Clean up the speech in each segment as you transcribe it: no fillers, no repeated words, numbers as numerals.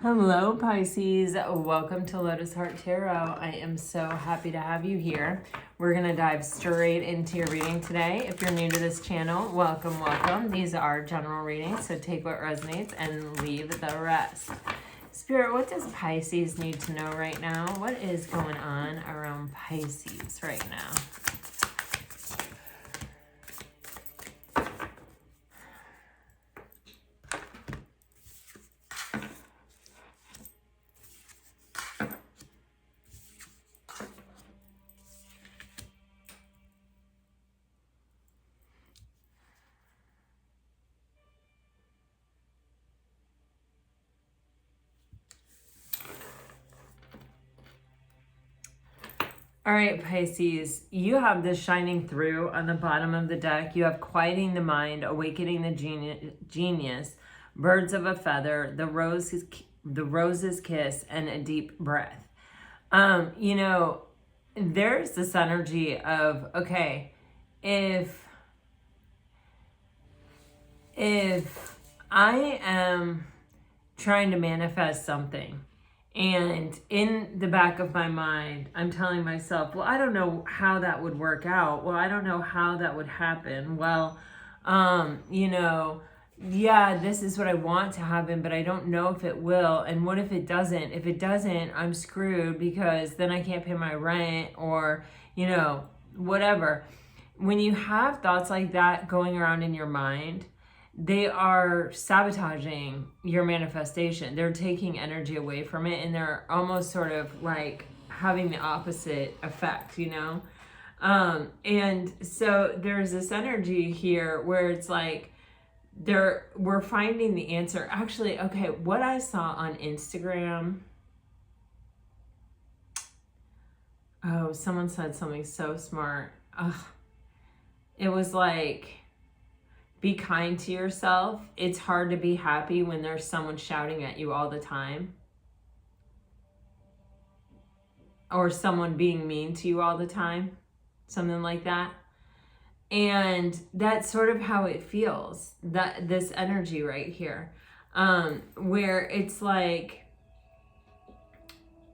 Hello, Pisces. Welcome to Lotus Heart Tarot. I am so happy to have you here. We're going to dive straight into your reading today. If you're new to this channel, welcome, welcome. These are general readings, so take what resonates and leave the rest. Spirit, what does Pisces need to know right now? What is going on around Pisces right now? All right, Pisces, you have this shining through on the bottom of the deck. You have quieting the mind, awakening the genius, birds of a feather, the rose's kiss, and a deep breath. There's this energy of, okay, if I am trying to manifest something, and in the back of my mind, I'm telling myself, well, I don't know how that would work out. Well, I don't know how that would happen. Well, yeah, this is what I want to happen, but I don't know if it will. And what if it doesn't? If it doesn't, I'm screwed because then I can't pay my rent or, whatever. When you have thoughts like that going around in your mind, they are sabotaging your manifestation. They're taking energy away from it, and they're almost sort of like having the opposite effect, and so there's this energy here where it's like we're finding the answer. Actually, okay, what I saw on Instagram, someone said something so smart. It was like, be kind to yourself. It's hard to be happy when there's someone shouting at you all the time. Or someone being mean to you all the time. Something like that. And that's sort of how it feels. This energy right here. Where it's like,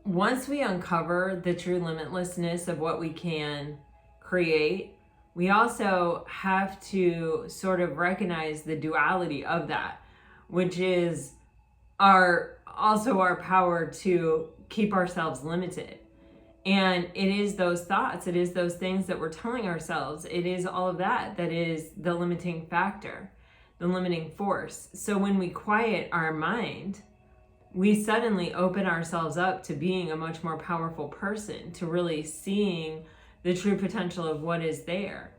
once we uncover the true limitlessness of what we can create, we also have to sort of recognize the duality of that, which is our power to keep ourselves limited. And it is those thoughts, it is those things that we're telling ourselves, it is all of that is the limiting factor, the limiting force. So when we quiet our mind, we suddenly open ourselves up to being a much more powerful person, to really seeing the true potential of what is there.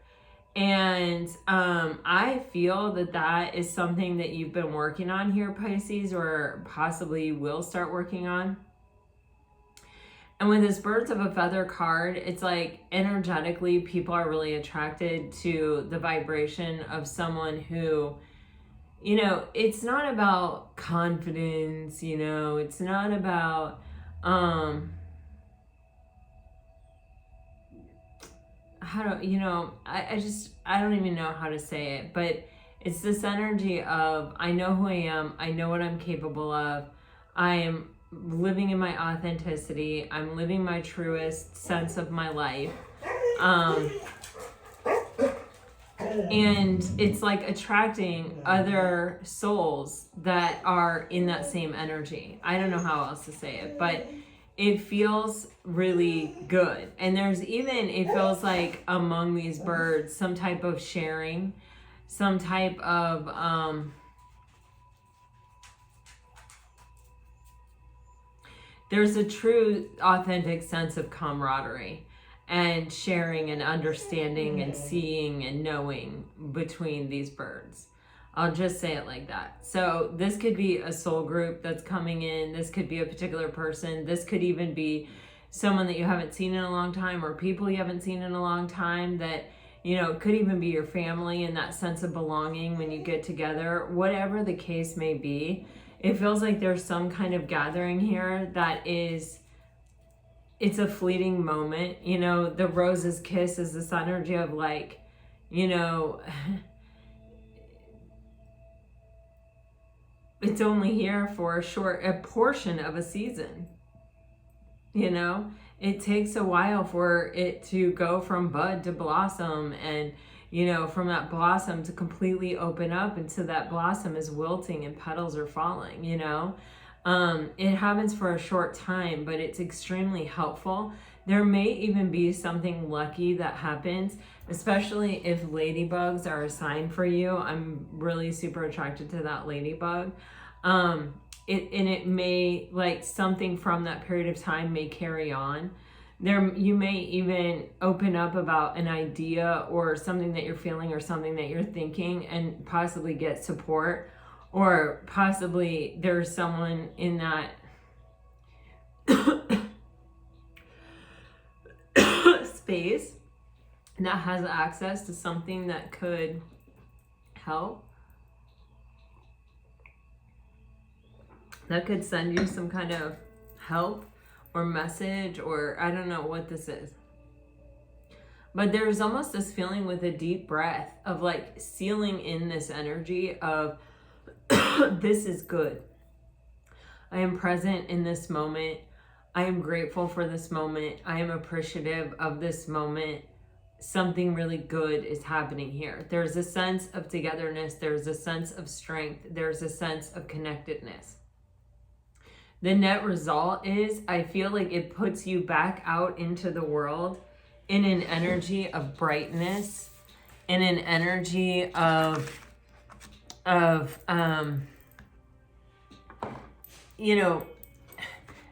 And I feel that is something that you've been working on here, Pisces, or possibly you will start working on. And with this birds of a feather card, it's like energetically people are really attracted to the vibration of someone who, it's not about confidence, it's not about I don't even know how to say it, but it's this energy of, I know who I am, I know what I'm capable of, I am living in my authenticity, I'm living my truest sense of my life. And it's like attracting other souls that are in that same energy. I don't know how else to say it, but it feels really good. And it feels like among these birds, some type of sharing, some type of, there's a true, authentic sense of camaraderie and sharing and understanding and seeing and knowing between these birds. I'll just say it like that. So this could be a soul group that's coming in. This could be a particular person. This could even be someone that you haven't seen in a long time, or people you haven't seen in a long time that, it could even be your family, and that sense of belonging when you get together. Whatever the case may be, it feels like there's some kind of gathering here that is, it's a fleeting moment. The rose's kiss is this energy of like, it's only here for a portion of a season. You know, it takes a while for it to go from bud to blossom, and you know, from that blossom to completely open up until that blossom is wilting and petals are falling, you know. It happens for a short time, but it's extremely helpful. There may even be something lucky that happens, especially if ladybugs are a sign for you. I'm really super attracted to that ladybug. It may, like, something from that period of time may carry on. You may even open up about an idea or something that you're feeling or something that you're thinking and possibly get support, or possibly there's someone in that space that has access to something that could help, that could send you some kind of help or message, or I don't know what this is. But there's almost this feeling with a deep breath of like sealing in this energy of this is good. I am present in this moment. I am grateful for this moment. I am appreciative of this moment. Something really good is happening here. There's a sense of togetherness. There's a sense of strength. There's a sense of connectedness. The net result is, I feel like it puts you back out into the world in an energy of brightness, in an energy of you know,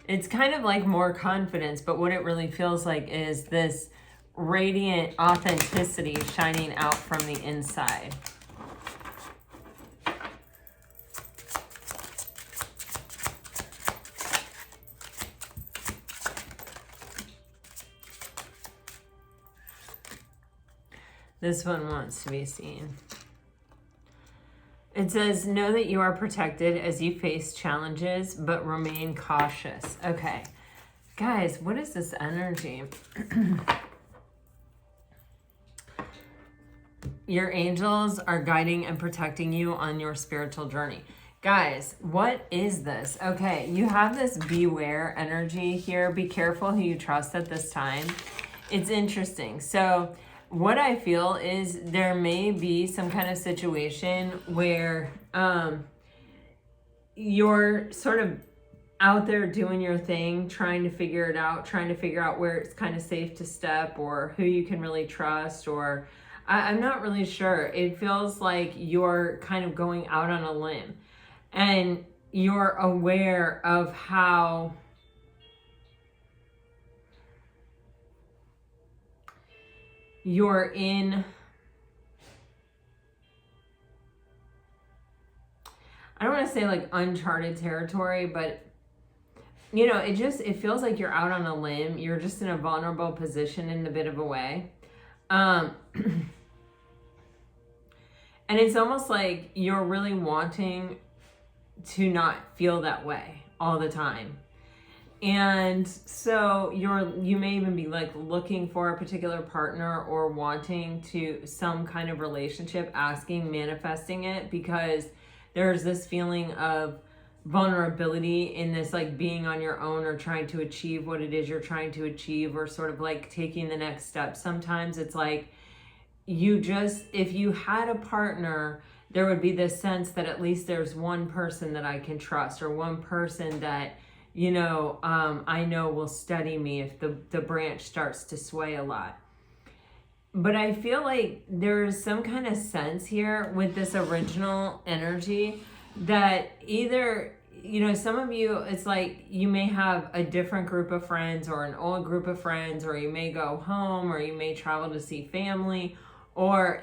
it's kind of like more confidence, but what it really feels like is this radiant authenticity shining out from the inside. This one wants to be seen. It says, know that you are protected as you face challenges, but remain cautious. Okay. Guys, what is this energy? Your angels are guiding and protecting you on your spiritual journey. Guys, what is this? Okay, you have this beware energy here. Be careful who you trust at this time. It's interesting. So what I feel is there may be some kind of situation where you're sort of out there doing your thing, trying to figure it out, trying to figure out where it's kind of safe to step or who you can really trust, or I'm not really sure. It feels like you're kind of going out on a limb and you're aware of how you're in, I don't want to say like uncharted territory, but you know, it feels like you're out on a limb. You're just in a vulnerable position in a bit of a way. And it's almost like you're really wanting to not feel that way all the time. And so you may even be like looking for a particular partner or wanting to some kind of relationship, asking, manifesting it, because there's this feeling of vulnerability in this, like being on your own or trying to achieve what it is you're trying to achieve, or sort of like taking the next step. Sometimes it's like if you had a partner, there would be this sense that at least there's one person that I can trust, or one person that, you know, I know will steady me if the branch starts to sway a lot. But I feel like there's some kind of sense here with this original energy that either, you know, some of you, it's like you may have a different group of friends or an old group of friends, or you may go home, or you may travel to see family, or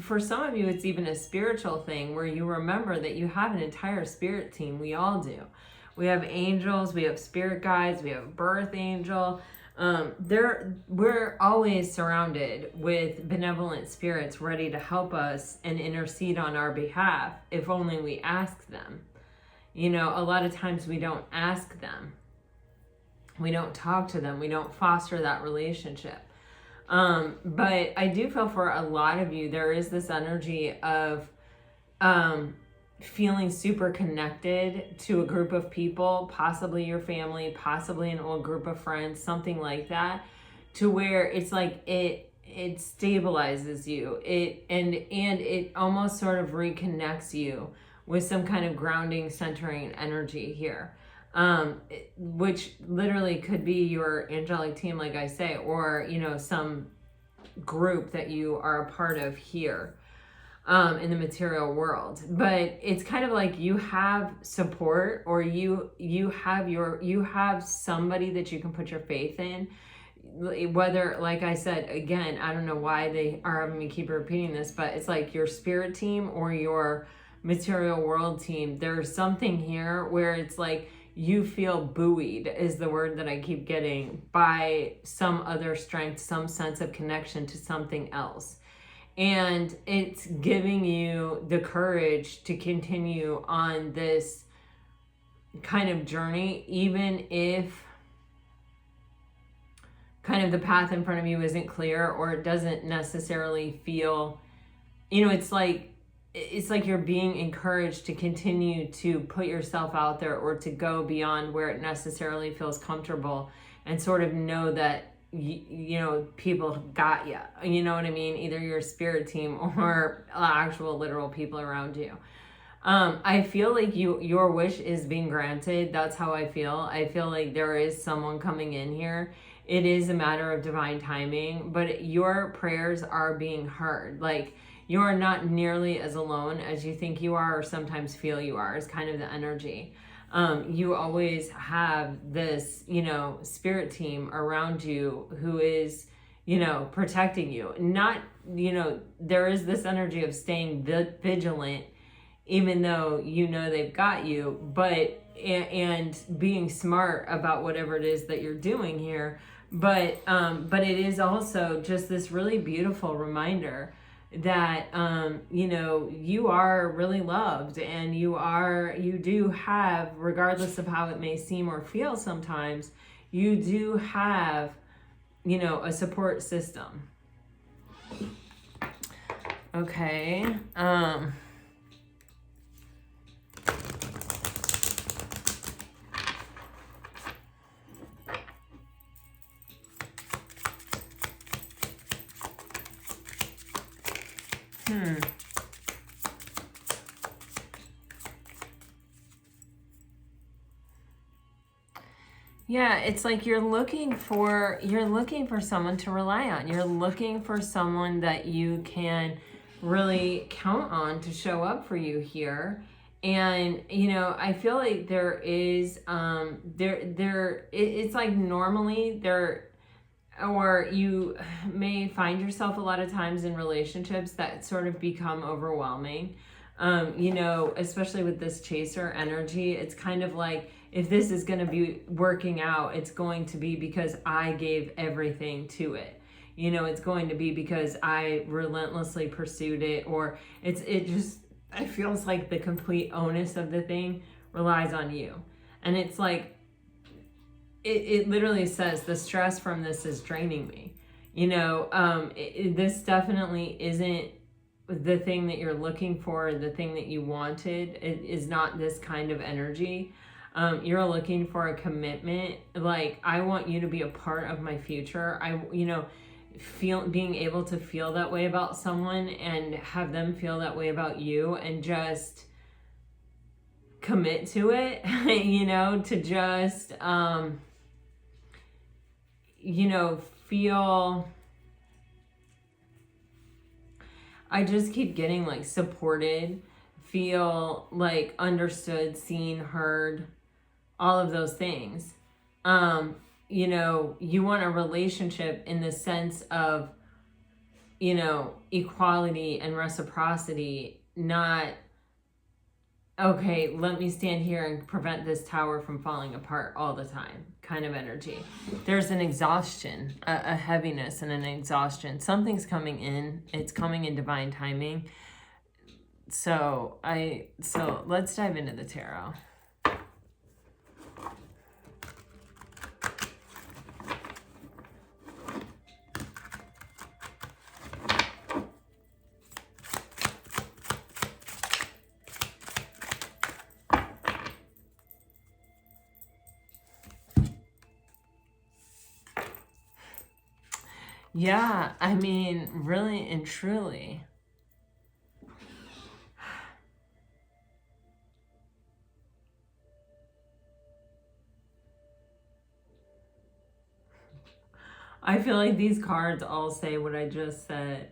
for some of you, it's even a spiritual thing where you remember that you have an entire spirit team. We all do. We have angels, we have spirit guides, we have birth angel. We're always surrounded with benevolent spirits ready to help us and intercede on our behalf if only we ask them. You know, a lot of times we don't ask them. We don't talk to them. We don't foster that relationship. But I do feel for a lot of you, there is this energy of feeling super connected to a group of people, possibly your family, possibly an old group of friends, something like that, to where it's like it stabilizes you. And it almost sort of reconnects you with some kind of grounding, centering energy here. Which literally could be your angelic team, like I say, or, you know, some group that you are a part of here in the material world. But it's kind of like you have support, or you have somebody that you can put your faith in. Whether, like I said, again, I don't know why they are having me keep repeating this, but it's like your spirit team or your material world team. There's something here where it's like you feel buoyed, is the word that I keep getting, by some other strength, some sense of connection to something else. And it's giving you the courage to continue on this kind of journey, even if kind of the path in front of you isn't clear, or it doesn't necessarily feel, you know, it's like you're being encouraged to continue to put yourself out there, or to go beyond where it necessarily feels comfortable, and sort of know that you know, people got you, you know what I mean? Either your spirit team or actual literal people around you. I feel like your wish is being granted. That's how I feel. I feel like there is someone coming in here. It is a matter of divine timing, but your prayers are being heard. Like, you are not nearly as alone as you think you are, or sometimes feel you are, is kind of the energy. You always have this, you know, spirit team around you who is, you know, protecting you. Not, you know, there is this energy of staying vigilant, even though you know they've got you, but, and being smart about whatever it is that you're doing here. But it is also just this really beautiful reminder that, you know, you are really loved, and you do have, regardless of how it may seem or feel sometimes, you do have, you know, a support system. Okay. Yeah, it's like you're looking for someone to rely on. You're looking for someone that you can really count on to show up for you here. And, you know, I feel like there is it's like normally there, or you may find yourself a lot of times in relationships that sort of become overwhelming. You know, especially with this chaser energy, it's kind of like, if this is going to be working out, it's going to be because I gave everything to it. You know, it's going to be because I relentlessly pursued it, or it feels like the complete onus of the thing relies on you. And it's like, it literally says the stress from this is draining me. You know, this definitely isn't the thing that you're looking for, the thing that you wanted. It is not this kind of energy. You're looking for a commitment. Like, I want you to be a part of my future. You know, being able to feel that way about someone and have them feel that way about you, and just commit to it, you know, to just, you know, feel, I just keep getting like supported, feel like understood, seen, heard, all of those things. You know, you want a relationship in the sense of, you know, equality and reciprocity, not, okay, let me stand here and prevent this tower from falling apart all the time kind of energy. There's an exhaustion, a heaviness and an exhaustion. Something's coming in. It's coming in divine timing. So let's dive into the tarot. Yeah, I mean, really and truly. I feel like these cards all say what I just said,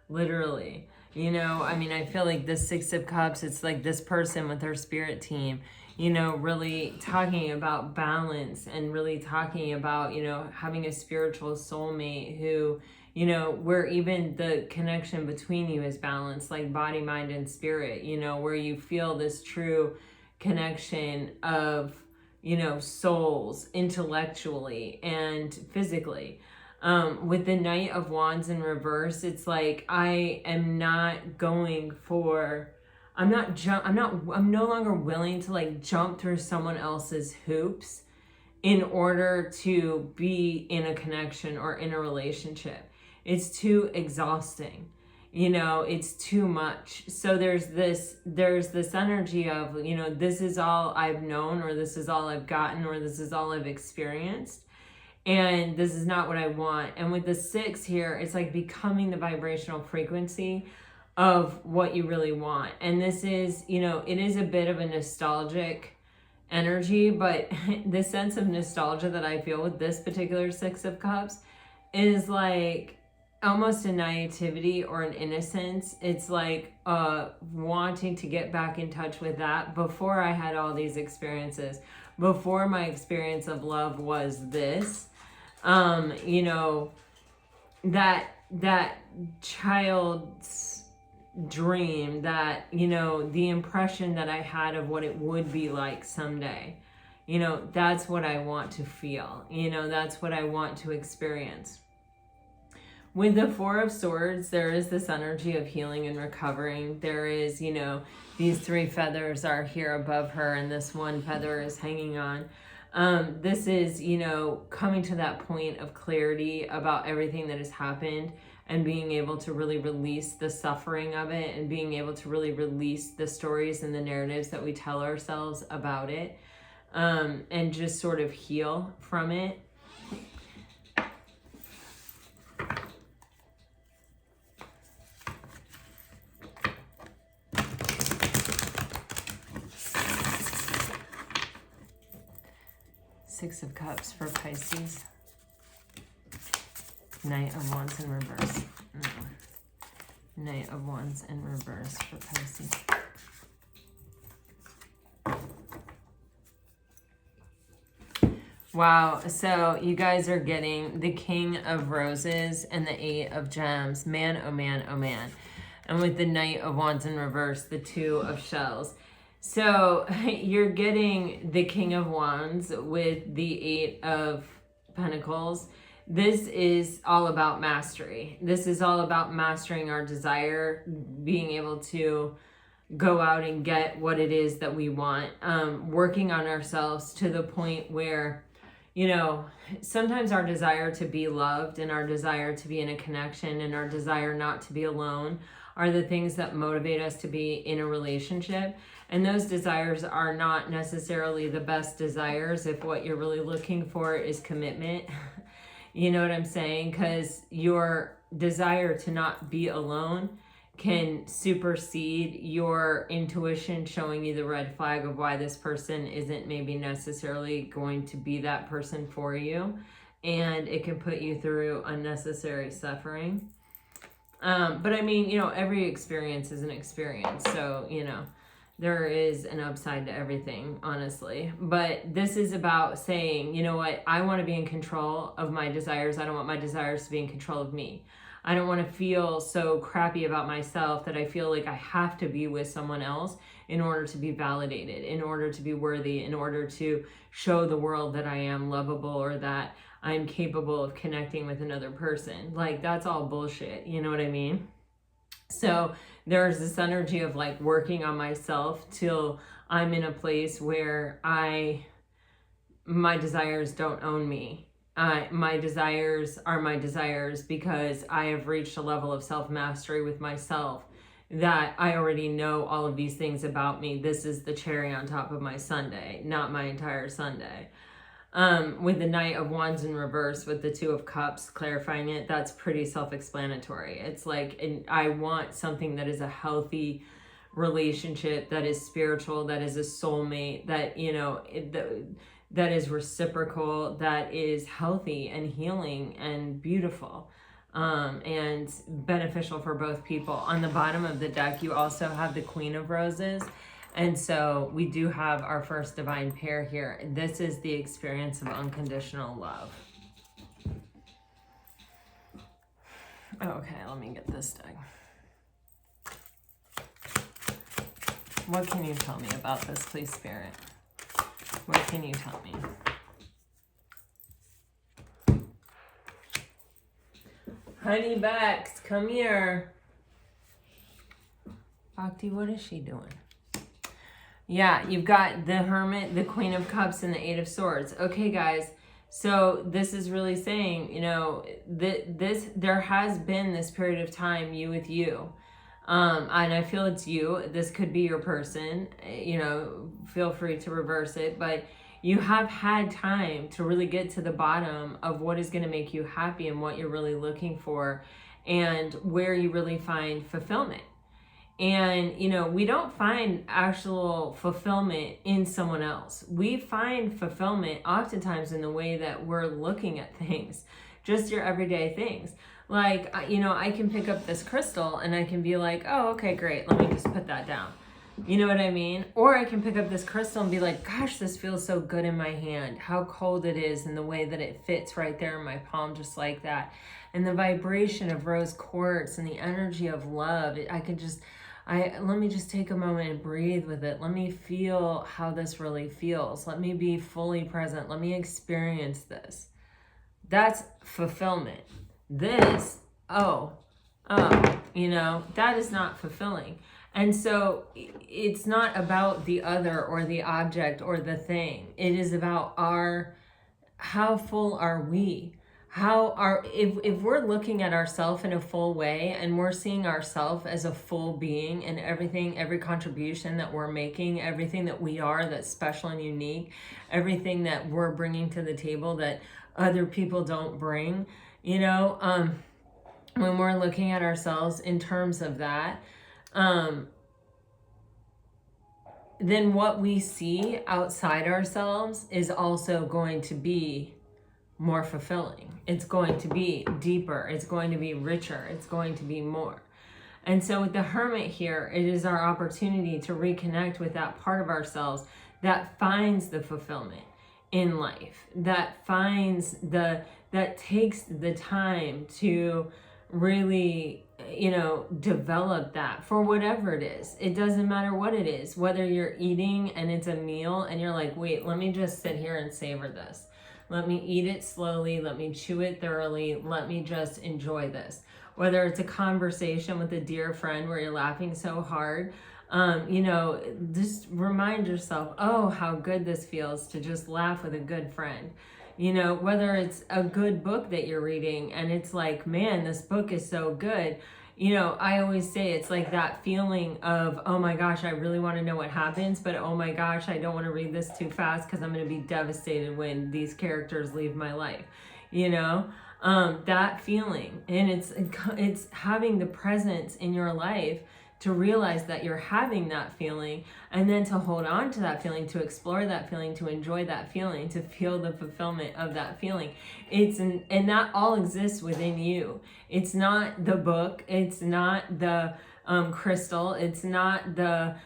literally. You know, I mean, I feel like the Six of Cups, it's like this person with their spirit team, you know, really talking about balance and really talking about, you know, having a spiritual soulmate who, you know, where even the connection between you is balanced, like body, mind, and spirit, you know, where you feel this true connection of, you know, souls intellectually and physically. With the Knight of Wands in reverse, it's like I am not going for, I'm no longer willing to like jump through someone else's hoops in order to be in a connection or in a relationship. It's too exhausting. You know, it's too much. So there's this energy of, you know, this is all I've known, or this is all I've gotten, or this is all I've experienced, and this is not what I want. And with the 6 here, it's like becoming the vibrational frequency of what you really want. And this is, you know, it is a bit of a nostalgic energy, but the sense of nostalgia that I feel with this particular 6 of Cups is like almost a naivety or an innocence. It's like wanting to get back in touch with that before I had all these experiences, before my experience of love was this. You know, that child's dream, that, you know, the impression that I had of what it would be like someday, you know, that's what I want to feel, you know, that's what I want to experience. With the 4 of Swords, there is this energy of healing and recovering. There is, you know, these 3 feathers are here above her, and this 1 feather is hanging on. This is, you know, coming to that point of clarity about everything that has happened, and being able to really release the suffering of it, and being able to really release the stories and the narratives that we tell ourselves about it, and just sort of heal from it. Six of Cups for Pisces. Knight of Wands in reverse. No. Knight of Wands in reverse for Pisces. Wow, so you guys are getting the King of Roses and the 8 of Gems. Man, oh man, oh man. And with the Knight of Wands in reverse, the 2 of Shells. So you're getting the King of Wands with the 8 of Pentacles. This is all about mastery. This is all about mastering our desire, being able to go out and get what it is that we want, working on ourselves to the point where, you know, sometimes our desire to be loved and our desire to be in a connection and our desire not to be alone are the things that motivate us to be in a relationship. And those desires are not necessarily the best desires if what you're really looking for is commitment. You know what I'm saying? Because your desire to not be alone can supersede your intuition showing you the red flag of why this person isn't maybe necessarily going to be that person for you. And it can put you through unnecessary suffering. But I mean, you know, every experience is an experience. So, you know, there is an upside to everything, honestly. But this is about saying, you know what, I want to be in control of my desires. I don't want my desires to be in control of me. I don't want to feel so crappy about myself that I feel like I have to be with someone else in order to be validated, in order to be worthy, in order to show the world that I am lovable or that I'm capable of connecting with another person. Like, that's all bullshit. You know what I mean? So there's this energy of like working on myself till I'm in a place where my desires don't own me. My desires are my desires because I have reached a level of self-mastery with myself that I already know all of these things about me. This is the cherry on top of my sundae, not my entire sundae. with the Knight of Wands in reverse with the Two of Cups clarifying it, that's pretty self-explanatory. It's like, I want something that is a healthy relationship, that is spiritual, that is a soulmate, that, you know, that is reciprocal, that is healthy and healing and beautiful, and beneficial for both people. On the bottom of the deck, you also have the Queen of Roses. And so we do have our first divine pair here. This is the experience of unconditional love. Okay, let me get this deck. What can you tell me about this, please, Spirit? What can you tell me? Honey Bex, come here. Bhakti, what is she doing? Yeah, you've got the Hermit, the Queen of Cups, and the Eight of Swords. Okay, guys, so this is really saying, you know, there has been this period of time, you with you. And I feel it's you. This could be your person. You know, feel free to reverse it. But you have had time to really get to the bottom of what is going to make you happy and what you're really looking for and where you really find fulfillment. And, you know, we don't find actual fulfillment in someone else. We find fulfillment oftentimes in the way that we're looking at things, just your everyday things. Like, you know, I can pick up this crystal and I can be like, oh, okay, great. Let me just put that down. You know what I mean? Or I can pick up this crystal and be like, gosh, this feels so good in my hand. How cold it is and the way that it fits right there in my palm, just like that. And the vibration of rose quartz and the energy of love. Let me just take a moment and breathe with it. Let me feel how this really feels. Let me be fully present. Let me experience this. That's fulfillment. This, you know, that is not fulfilling. And so it's not about the other or the object or the thing. It is about how full are we? If we're looking at ourselves in a full way and we're seeing ourselves as a full being and everything, every contribution that we're making, everything that we are that's special and unique, everything that we're bringing to the table that other people don't bring, you know, when we're looking at ourselves in terms of that, then what we see outside ourselves is also going to be more fulfilling. It's going to be deeper. It's going to be richer. It's going to be more. And so with the Hermit here, it is our opportunity to reconnect with that part of ourselves that finds the fulfillment in life, that takes the time to really, you know, develop that for whatever it is. It doesn't matter what it is, whether you're eating and it's a meal and you're like, wait, let me just sit here and savor this. Let me eat it slowly. Let me chew it thoroughly. Let me just enjoy this. Whether it's a conversation with a dear friend where you're laughing so hard, you know, just remind yourself, oh, how good this feels to just laugh with a good friend. You know, whether it's a good book that you're reading and it's like, man, this book is so good. You know, I always say it's like that feeling of, oh my gosh, I really want to know what happens, but oh my gosh, I don't want to read this too fast because I'm going to be devastated when these characters leave my life. You know, that feeling. And it's having the presence in your life to realize that you're having that feeling and then to hold on to that feeling, to explore that feeling, to enjoy that feeling, to feel the fulfillment of that feeling. And that all exists within you. It's not the book. It's not the crystal. It's not the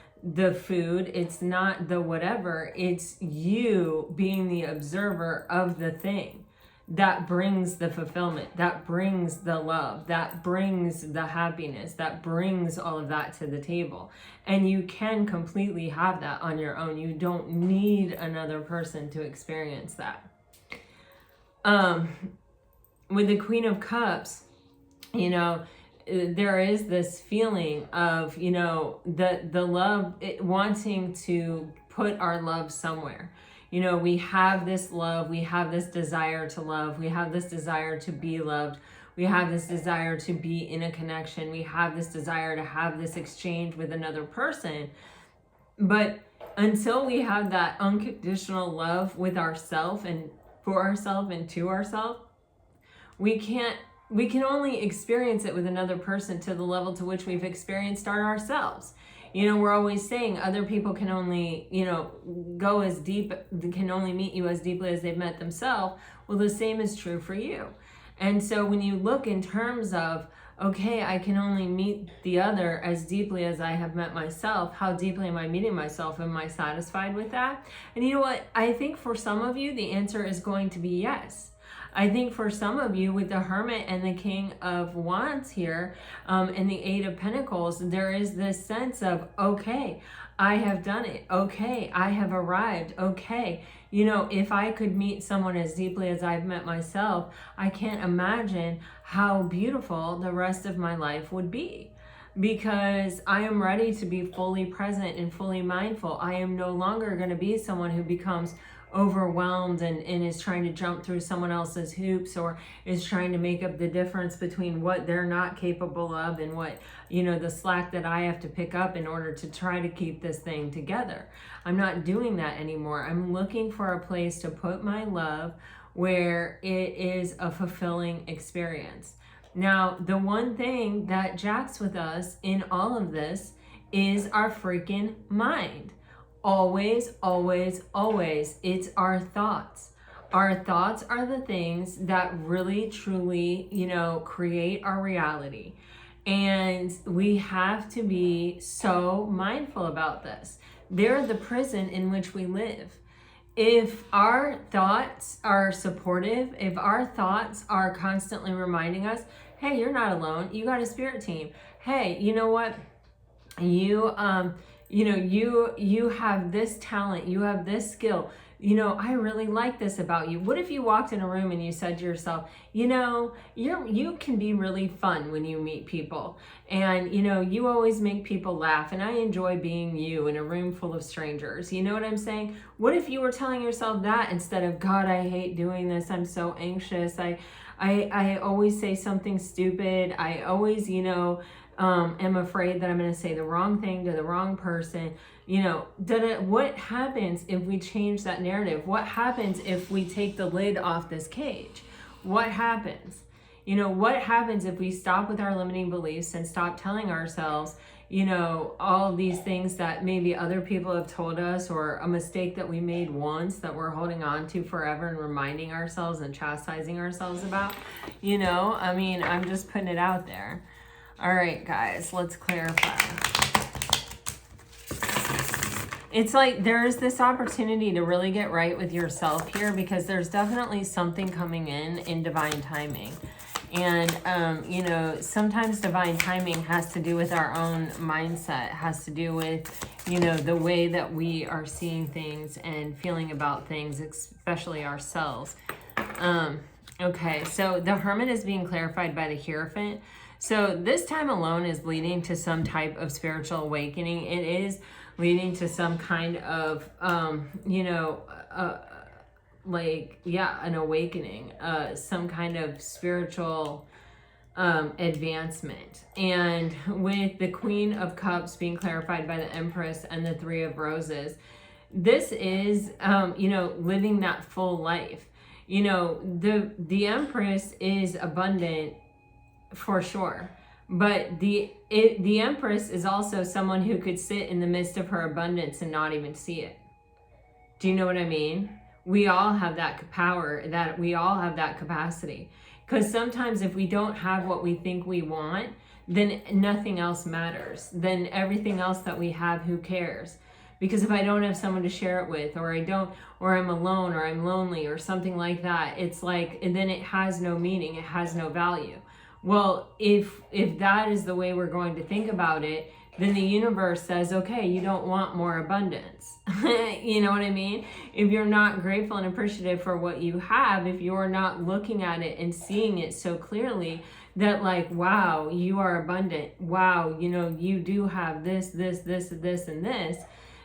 food. It's not the whatever. It's you being the observer of the thing. That brings the fulfillment, that brings the love, that brings the happiness, that brings all of that to the table. And you can completely have that on your own. You don't need another person to experience that. With the Queen of Cups, you know, there is this feeling of, you know, the love, wanting to put our love somewhere. You know, we have this love, we have this desire to love, we have this desire to be loved, we have this desire to be in a connection, we have this desire to have this exchange with another person. But until we have that unconditional love with ourselves and for ourselves and to ourselves, we can only experience it with another person to the level to which we've experienced ourselves. We're always saying other people can only, go as deep, can only meet you as deeply as they've met themselves. Well, the same is true for you. And so when you look in terms of, okay, I can only meet the other as deeply as I have met myself, how deeply am I meeting myself? Am I satisfied with that? And you know what? I think for some of you, the answer is going to be yes. I think for some of you, with the Hermit and the King of Wands here, and the Eight of Pentacles, there is this sense of, okay, I have done it. Okay, I have arrived. Okay, if I could meet someone as deeply as I've met myself, I can't imagine how beautiful the rest of my life would be. Because I am ready to be fully present and fully mindful. I am no longer going to be someone who becomes overwhelmed and is trying to jump through someone else's hoops, or is trying to make up the difference between what they're not capable of and what, the slack that I have to pick up in order to try to keep this thing together. I'm not doing that anymore. I'm looking for a place to put my love where it is a fulfilling experience. Now, the one thing that jacks with us in all of this is our freaking mind. Always, always, always, it's our thoughts. Our thoughts are the things that really, truly, create our reality. And we have to be so mindful about this. They're the prison in which we live. If our thoughts are supportive, if our thoughts are constantly reminding us, hey, you're not alone, you got a spirit team. Hey, you know what? You have this talent, you have this skill. I really like this about you. What if you walked in a room and you said to yourself, you can be really fun when you meet people. And, you always make people laugh. And I enjoy being you in a room full of strangers. You know what I'm saying? What if you were telling yourself that instead of, God, I hate doing this. I'm so anxious. I always say something stupid. I always, am afraid that I'm going to say the wrong thing to the wrong person. What happens if we change that narrative? What happens if we take the lid off this cage? What happens? What happens if we stop with our limiting beliefs and stop telling ourselves, all these things that maybe other people have told us, or a mistake that we made once that we're holding on to forever and reminding ourselves and chastising ourselves about? I'm just putting it out there. All right, guys, let's clarify. It's like there's this opportunity to really get right with yourself here, because there's definitely something coming in divine timing. And, sometimes divine timing has to do with our own mindset, has to do with, the way that we are seeing things and feeling about things, especially ourselves. Okay, so the Hermit is being clarified by the Hierophant. So this time alone is leading to some type of spiritual awakening. It is leading to some kind of, an awakening, some kind of spiritual advancement. And with the Queen of Cups being clarified by the Empress and the Three of Roses, this is, living that full life. The Empress is abundant for sure, but the Empress is also someone who could sit in the midst of her abundance and not even see it. Do you know what I mean? We all have that power, that we all have that capacity. Because sometimes if we don't have what we think we want, then nothing else matters. Then everything else that we have, who cares? Because if I don't have someone to share it with, or I'm alone, or I'm lonely, or something like that, it's like, and then it has no meaning, it has no value. Well, if that is the way we're going to think about it, then the universe says, okay, you don't want more abundance. You know what I mean? If you're not grateful and appreciative for what you have, if you're not looking at it and seeing it so clearly that, like, wow, you are abundant. Wow, you do have this, this, this, this, and this.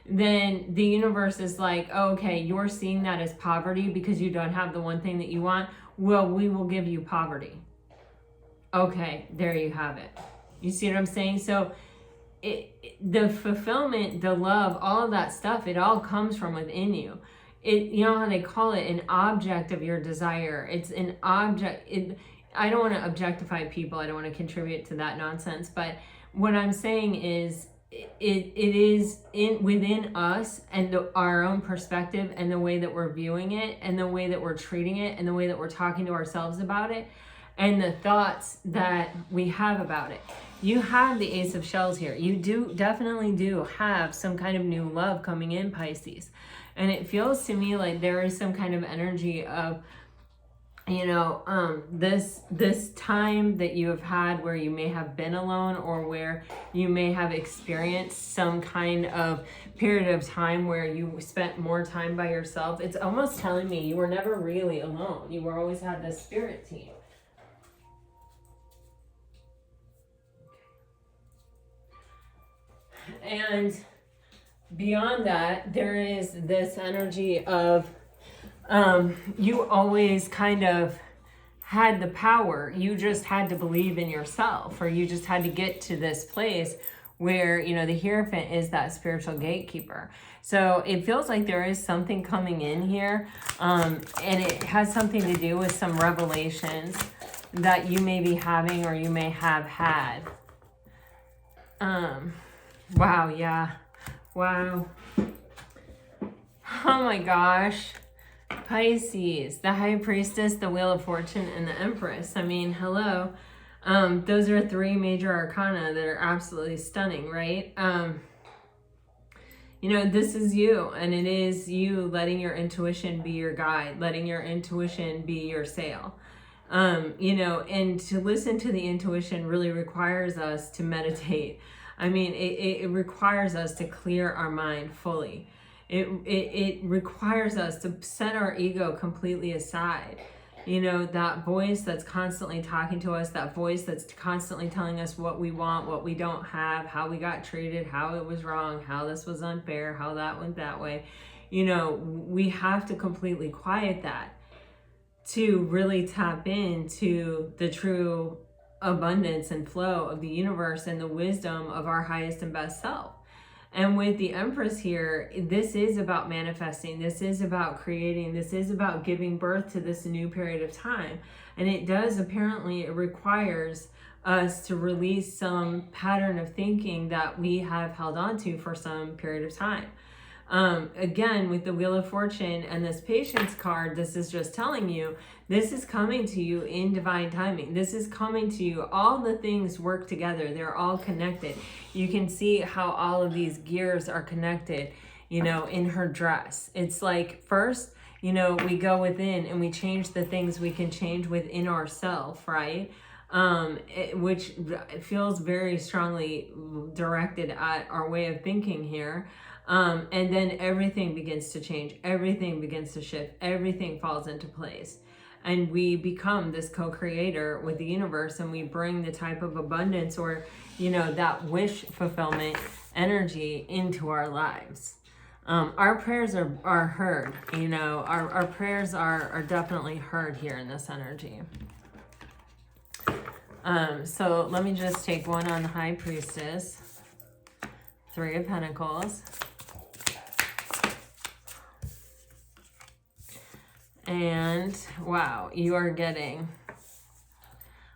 Then the universe is like, oh, okay, you're seeing that as poverty because you don't have the one thing that you want. Well, we will give you poverty. Okay, there you have it. You see what I'm saying? So the fulfillment, the love, all of that stuff, it all comes from within you. You know how they call it an object of your desire. It's an object. I don't want to objectify people. I don't want to contribute to that nonsense. But what I'm saying is it is within us and our own perspective and the way that we're viewing it and the way that we're treating it and the way that we're talking to ourselves about it and the thoughts that we have about it. You have the Ace of Shells here. You definitely do have some kind of new love coming in, Pisces. And it feels to me like there is some kind of energy of, you know, this time that you have had where you may have been alone or where you may have experienced some kind of period of time where you spent more time by yourself. It's almost telling me you were never really alone. You were always had this spirit team. And beyond that, there is this energy of you always kind of had the power. You just had to believe in yourself, or you just had to get to this place where, you know, the Hierophant is that spiritual gatekeeper. So it feels like there is something coming in here, and it has something to do with some revelations that you may be having or you may have had. Wow, yeah. Wow. Oh my gosh. Pisces, the High Priestess, the Wheel of Fortune, and the Empress. I mean, hello. Those are three major arcana that are absolutely stunning, right? You know, this is you, and it is you letting your intuition be your guide, letting your intuition be your sail. You know, and to listen to the intuition really requires us to meditate. I mean, it requires us to clear our mind fully. It requires us to set our ego completely aside. You know, that voice that's constantly talking to us, that voice that's constantly telling us what we want, what we don't have, how we got treated, how it was wrong, how this was unfair, how that went that way. You know, we have to completely quiet that to really tap into the true abundance and flow of the universe and the wisdom of our highest and best self. And with the Empress here, this is about manifesting. This is about creating. This is about giving birth to this new period of time. And it does, apparently, it requires us to release some pattern of thinking that we have held on to for some period of time. Again, with the Wheel of Fortune and this Patience card, this is just telling you, this is coming to you in divine timing. This is coming to you. All the things work together. They're all connected. You can see how all of these gears are connected, you know, in her dress. It's like, first, you know, we go within and we change the things we can change within ourselves, right? Which feels very strongly directed at our way of thinking here. And then everything begins to change. Everything begins to shift. Everything falls into place. And we become this co-creator with the universe, and we bring the type of abundance or, you know, that wish fulfillment energy into our lives. Our prayers are heard, you know, our prayers are definitely heard here in this energy. So let me just take one on the High Priestess, Three of Pentacles. And wow, you are getting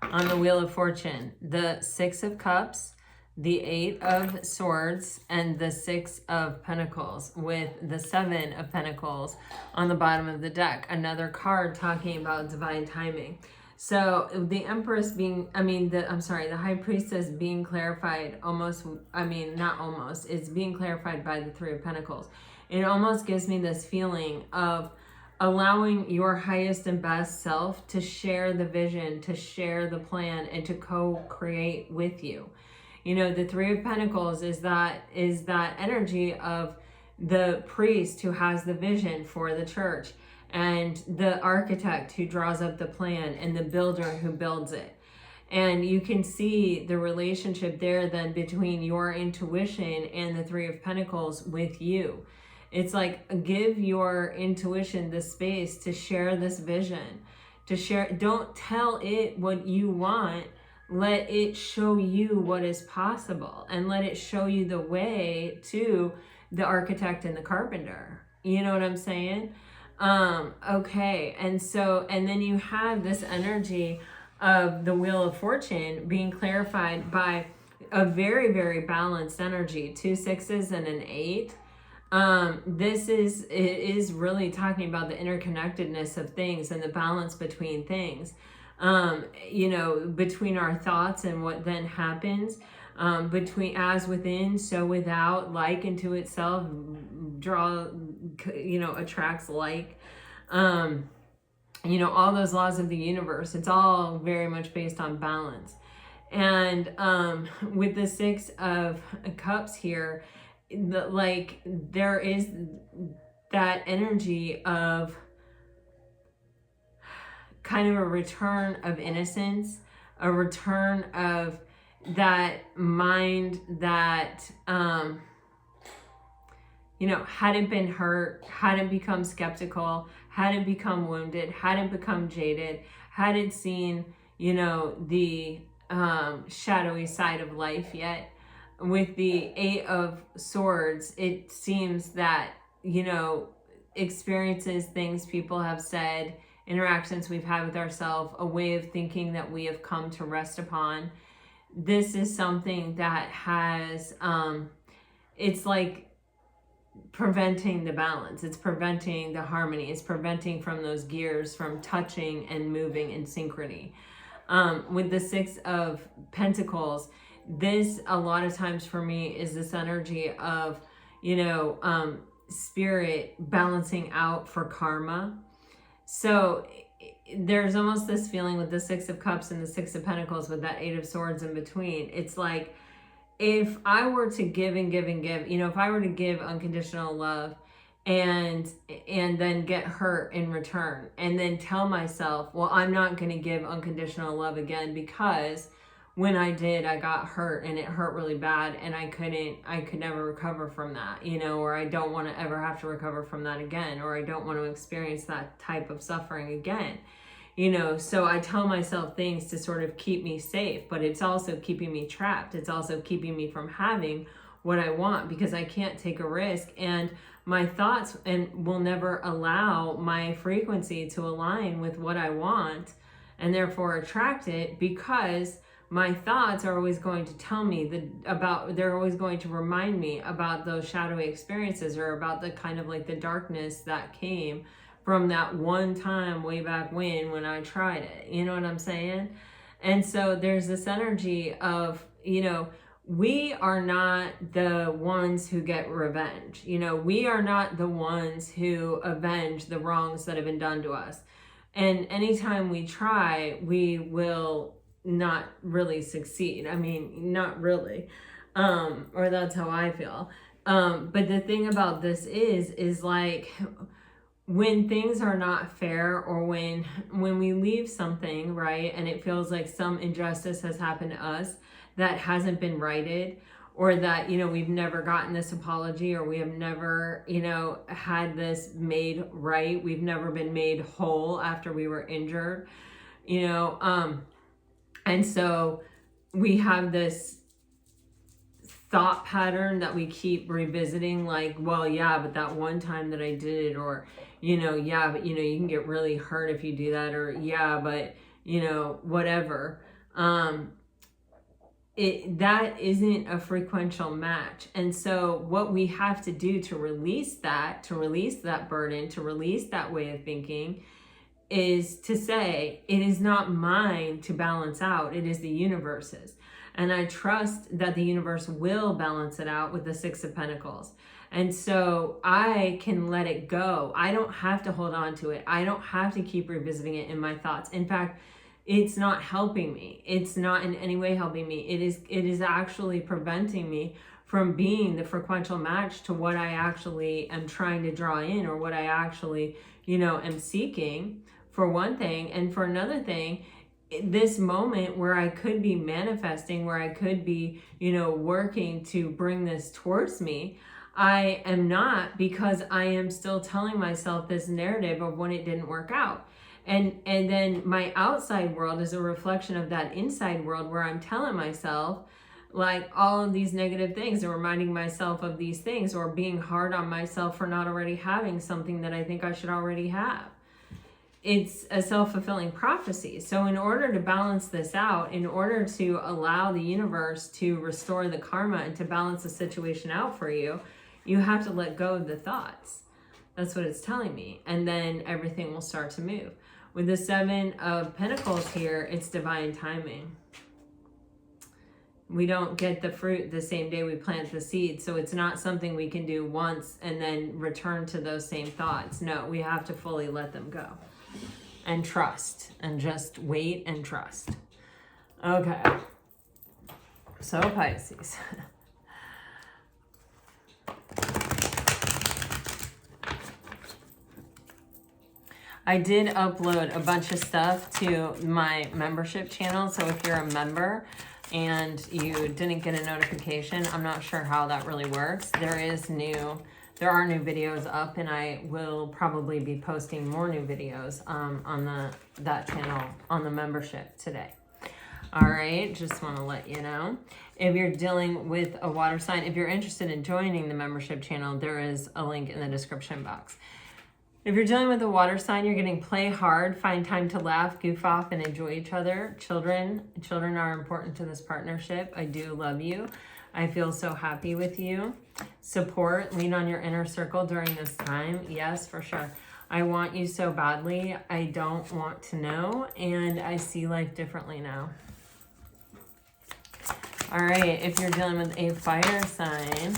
on the Wheel of Fortune, the Six of Cups, the Eight of Swords, and the Six of Pentacles, with the Seven of Pentacles on the bottom of the deck. Another card talking about divine timing. So the Empress being, the High Priestess being clarified it's being clarified by the Three of Pentacles. It almost gives me this feeling of allowing your highest and best self to share the vision, to share the plan, and to co-create with you. You know, the Three of Pentacles is that energy of the priest who has the vision for the church, and the architect who draws up the plan, and the builder who builds it. And you can see the relationship there then between your intuition and the Three of Pentacles with you. It's like, give your intuition the space to share this vision, to share. Don't tell it what you want. let it show you what is possible, and let it show you the way to the architect and the carpenter. You know what I'm saying? Okay. And so, and then you have this energy of the Wheel of Fortune being clarified by a very, very balanced energy, 2 6s and an 8. It is really talking about the interconnectedness of things and the balance between things. Between our thoughts and what then happens, between as within, so without, like into itself, attracts like, all those laws of the universe. It's all very much based on balance. And with the 6 of Cups here, there is that energy of kind of a return of innocence, a return of that mind that, hadn't been hurt, hadn't become skeptical, hadn't become wounded, hadn't become jaded, hadn't seen, the shadowy side of life yet. With the 8 of Swords, it seems that, experiences, things people have said, interactions we've had with ourselves, a way of thinking that we have come to rest upon. This is something that has, it's like preventing the balance. It's preventing the harmony. It's preventing from those gears from touching and moving in synchrony. With the 6 of Pentacles, this a lot of times for me is this energy of, spirit balancing out for karma. So there's almost this feeling with the 6 of Cups and the 6 of Pentacles with that 8 of Swords in between. It's like, if I were to give and give and give, if I were to give unconditional love and then get hurt in return, and then tell myself, well, I'm not going to give unconditional love again because when I did, I got hurt and it hurt really bad, and I could never recover from that, or I don't want to ever have to recover from that again, or I don't want to experience that type of suffering again. So I tell myself things to sort of keep me safe, but it's also keeping me trapped. It's also keeping me from having what I want, because I can't take a risk, and my thoughts will never allow my frequency to align with what I want and therefore attract it, because my thoughts are always going to tell me they're always going to remind me about those shadowy experiences, or about the kind of like the darkness that came from that one time way back when I tried it. You know what I'm saying? And so there's this energy of, we are not the ones who get revenge. We are not the ones who avenge the wrongs that have been done to us. And anytime we try, we will not really succeed. I mean, not really. Or that's how I feel. But the thing about this is like, when things are not fair, or when we leave something, right, and it feels like some injustice has happened to us that hasn't been righted, or that, we've never gotten this apology, or we have never, had this made right. We've never been made whole after we were injured, and so we have this thought pattern that we keep revisiting, like, well, yeah, but that one time that I did it, or, yeah, but, you can get really hurt if you do that, or, yeah, but, whatever. That isn't a frequential match. And so what we have to do to release that burden, to release that way of thinking, is to say, it is not mine to balance out, it is the universe's. And I trust that the universe will balance it out with the 6 of Pentacles. And so I can let it go. I don't have to hold on to it. I don't have to keep revisiting it in my thoughts. In fact, it's not helping me. It's not in any way helping me. It is actually preventing me from being the frequential match to what I actually am trying to draw in, or what I actually, am seeking, for one thing. And for another thing, this moment where I could be manifesting, where I could be, working to bring this towards me, I am not, because I am still telling myself this narrative of when it didn't work out. And then my outside world is a reflection of that inside world, where I'm telling myself like all of these negative things and reminding myself of these things, or being hard on myself for not already having something that I think I should already have. It's a self-fulfilling prophecy. So in order to balance this out, in order to allow the universe to restore the karma and to balance the situation out for you, you have to let go of the thoughts. That's what it's telling me. And then everything will start to move. With the 7 of Pentacles here, it's divine timing. We don't get the fruit the same day we plant the seed. So it's not something we can do once and then return to those same thoughts. No, we have to fully let them go. And trust. And just wait and trust. Okay. So Pisces. I did upload a bunch of stuff to my membership channel. So if you're a member and you didn't get a notification, I'm not sure how that really works. There are new videos up, and I will probably be posting more new videos on that channel on the membership today. All right, just want to let you know. If you're dealing with a water sign, if you're interested in joining the membership channel, there is a link in the description box. If you're dealing with a water sign, you're getting play hard, find time to laugh, goof off, and enjoy each other. Children are important to this partnership. I do love you. I feel so happy with you. Support, lean on your inner circle during this time. Yes, for sure. I want you so badly. I don't want to know, and I see life differently now. All right, if you're dealing with a fire sign,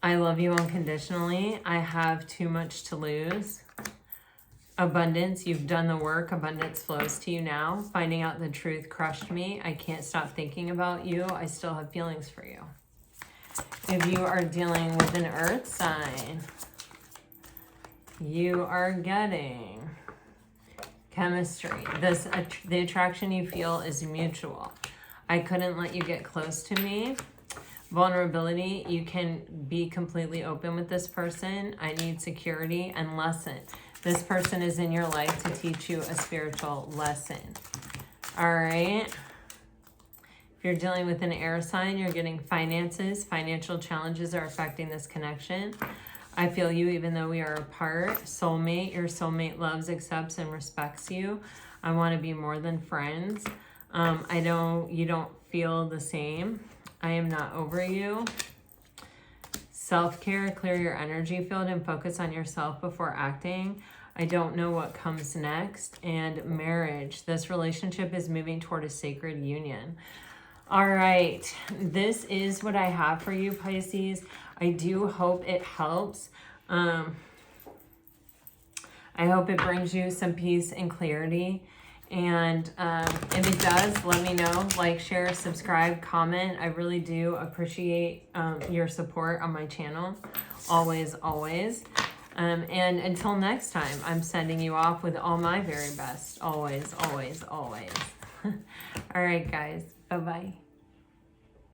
I love you unconditionally. I have too much to lose. Abundance, you've done the work. Abundance flows to you now. Finding out the truth crushed me. I can't stop thinking about you. I still have feelings for you. If you are dealing with an earth sign, you are getting chemistry. The attraction you feel is mutual. I couldn't let you get close to me. Vulnerability, you can be completely open with this person. I need security and lesson. This person is in your life to teach you a spiritual lesson. All right. If you're dealing with an air sign, you're getting finances. Financial challenges are affecting this connection. I feel you even though we are apart. Soulmate, your soulmate loves, accepts, and respects you. I want to be more than friends. You don't feel the same. I am not over you. Self-care, clear your energy field and focus on yourself before acting. I don't know what comes next. And marriage, this relationship is moving toward a sacred union. All right, this is what I have for you, Pisces. I do hope it helps. I hope it brings you some peace and clarity. And if it does, let me know. Like, share, subscribe, comment. I really do appreciate your support on my channel. Always, always. And until next time, I'm sending you off with all my very best. Always, always, always. All right, guys. Bye-bye.